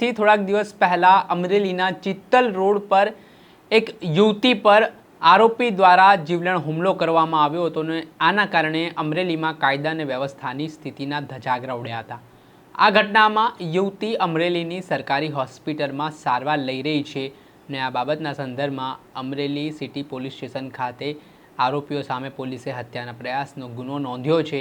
થી થોડાક દિવસ પહેલા અમરેલીના ચિત્તલ રોડ પર એક યુવતી પર આરોપી દ્વારા જીવલેણ હુમલો કરવામાં આવ્યો હતો અને આના કારણે અમરેલીમાં કાયદા અને વ્યવસ્થાની સ્થિતિના ધજાગરા ઉડ્યા હતા। આ ઘટનામાં યુવતી અમરેલીની સરકારી હોસ્પિટલમાં સારવાર લઈ રહી છે અને આ બાબતના સંદર્ભમાં અમરેલી સિટી પોલીસ સ્ટેશન ખાતે આરોપીઓ સામે પોલીસે હત્યાના પ્રયાસનો ગુનો નોંધ્યો છે।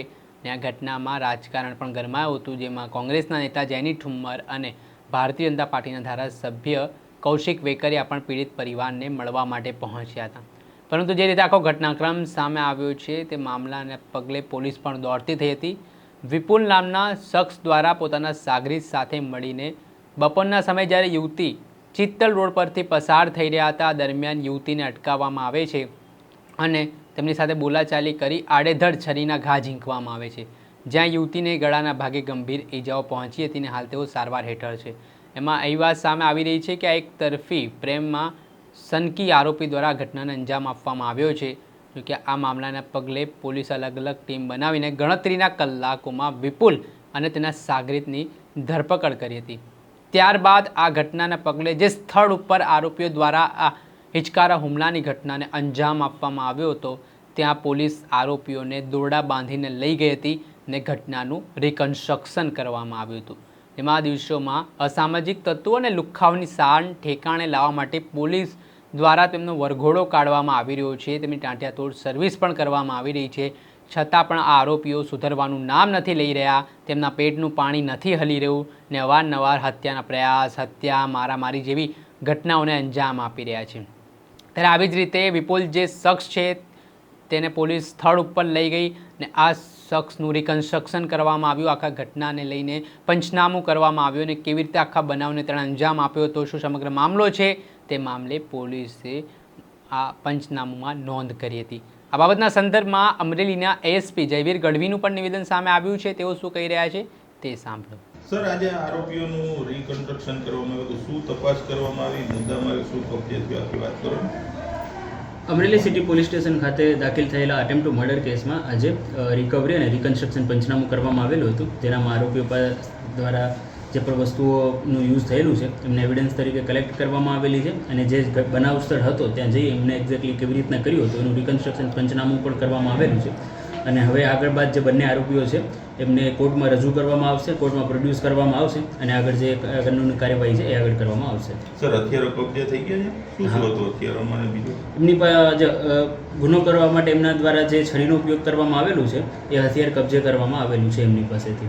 આ ઘટનામાં રાજકારણ પણ ગરમાયું હતું, જેમાં કોંગ્રેસના નેતા જેની ઠુમ્મર અને ભારતીય જનતા પાર્ટીના ધારાસભ્ય કૌશિક વેકરિયા પણ પીડિત પરિવારને મળવા માટે પહોંચ્યા હતા। પરંતુ જે રીતે આખો ઘટનાક્રમ સામે આવ્યો છે તે મામલાને પગલે પોલીસ પણ દોડતી થઈ હતી। વિપુલ નામના શખ્સ દ્વારા પોતાના સાગરીત સાથે મળીને બપોરના સમયે જ્યારે યુવતી ચિત્તલ રોડ પરથી પસાર થઈ રહ્યા હતા, દરમિયાન યુવતીને અટકાવવામાં આવે છે અને તેમની સાથે બોલાચાલી કરી આડેધડ છરીના ઘા ઝીંકવામાં આવે છે, જ્યાં યુવતીને ગળાના ભાગે ગંભીર ઈજાઓ પહોંચી હતી અને હાલ તેઓ સારવાર હેઠળ છે। એમાં એ વાત સામે આવી રહી છે કે આ એક તરફી પ્રેમમાં સનકી આરોપી દ્વારા ઘટનાને અંજામ આપવામાં આવ્યો છે। જોકે આ મામલાના પગલે પોલીસ અલગ અલગ ટીમ બનાવીને ગણતરીના કલાકોમાં વિપુલ અને તેના સાગરીતની ધરપકડ કરી હતી। ત્યારબાદ આ ઘટનાના પગલે જે સ્થળ ઉપર આરોપીઓ દ્વારા આ હિચકારા હુમલાની ઘટનાને અંજામ આપવામાં આવ્યો હતો, ત્યાં પોલીસ આરોપીઓને દોરડા બાંધીને લઈ ગઈ હતી અને ઘટનાનું રિકન્સ્ટ્રક્શન કરવામાં આવ્યું હતું। તેમાં દિવસોમાં અસામાજિક તત્વો અને લુખ્ખાઓની શાન ઠેકાણે લાવવા માટે પોલીસ દ્વારા તેમનો વરઘોડો કાઢવામાં આવી રહ્યો છે, તેમની ટાંટિયાતોડ સર્વિસ પણ કરવામાં આવી રહી છે, છતાં પણ આ આરોપીઓ સુધરવાનું નામ નથી લઈ રહ્યા, તેમના પેટનું પાણી નથી હલી રહ્યું ને અવારનવાર હત્યાના પ્રયાસ, હત્યા, મારામારી જેવી ઘટનાઓને અંજામ આપી રહ્યા છે। ત્યારે આવી જ રીતે વિપુલ જે શખ્સ છે તેને પોલીસ સ્થળ ઉપર લઈ ગઈ ને આ શખ્સનું રિકન્સ્ટ્રક્શન કરવામાં આવ્યું, આખા ઘટનાને લઈને પંચનામું કરવામાં આવ્યું અને કેવી રીતે આખા બનાવને તેણે અંજામ આપ્યો હતો, શું સમગ્ર મામલો છે તે મામલે પોલીસે આ પંચનામામાં નોંધ કરી હતી। આ બાબતના સંદર્ભમાં અમરેલીના એએસપી જયવીર ગઢવીનું પણ નિવેદન સામે આવ્યું છે, તેઓ શું કહી રહ્યા છે તે સાંભળો। સર, આજે આરોપીઓનું રિકન્સ્ટ્રક્શન કરવામાં આવ્યું, શું તપાસ કરવામાં આવી, મુદ્દામાં શું કબજે થયો, આખી વાત કરો। અમરેલી સિટી પોલીસ સ્ટેશન ખાતે દાખલ થયેલા અટેમ્પ્ટ ટુ મર્ડર કેસમાં આજે રિકવરી અને રિકન્સ્ટ્રક્શન પંચનામું કરવામાં આવેલું હતું। તેનામાં આરોપીઓ દ્વારા જે પણ વસ્તુઓનું યુઝ થયેલું છે એમને એવિડન્સ તરીકે કલેક્ટ કરવામાં આવેલી છે અને જે બનાવ સ્થળ હતો ત્યાં જઈ એમને એક્ઝેક્ટલી કેવી રીતના કર્યું હતું એનું રિકન્સ્ટ્રક્શન પંચનામું પણ કરવામાં આવેલું છે। અને હવે આગળ બાદ જે બંને આરોપીઓ છે એમને કોર્ટમાં રજૂ કરવામાં આવશે, કોર્ટમાં પ્રોડ્યુસ કરવામાં આવશે અને આગળ જે કાનૂની કાર્યવાહી છે એ આગળ કરવામાં આવશે। સર, હથિયારો કબજે થઈ ગયા છે, શું હતું હથિયારોમાં અને બીજું? એમની પાસે ગુનો કરવા માટે એમના દ્વારા જે છરીનો ઉપયોગ કરવામાં આવેલું છે એ હથિયાર કબજે કરવામાં આવેલું છે એમની પાસેથી।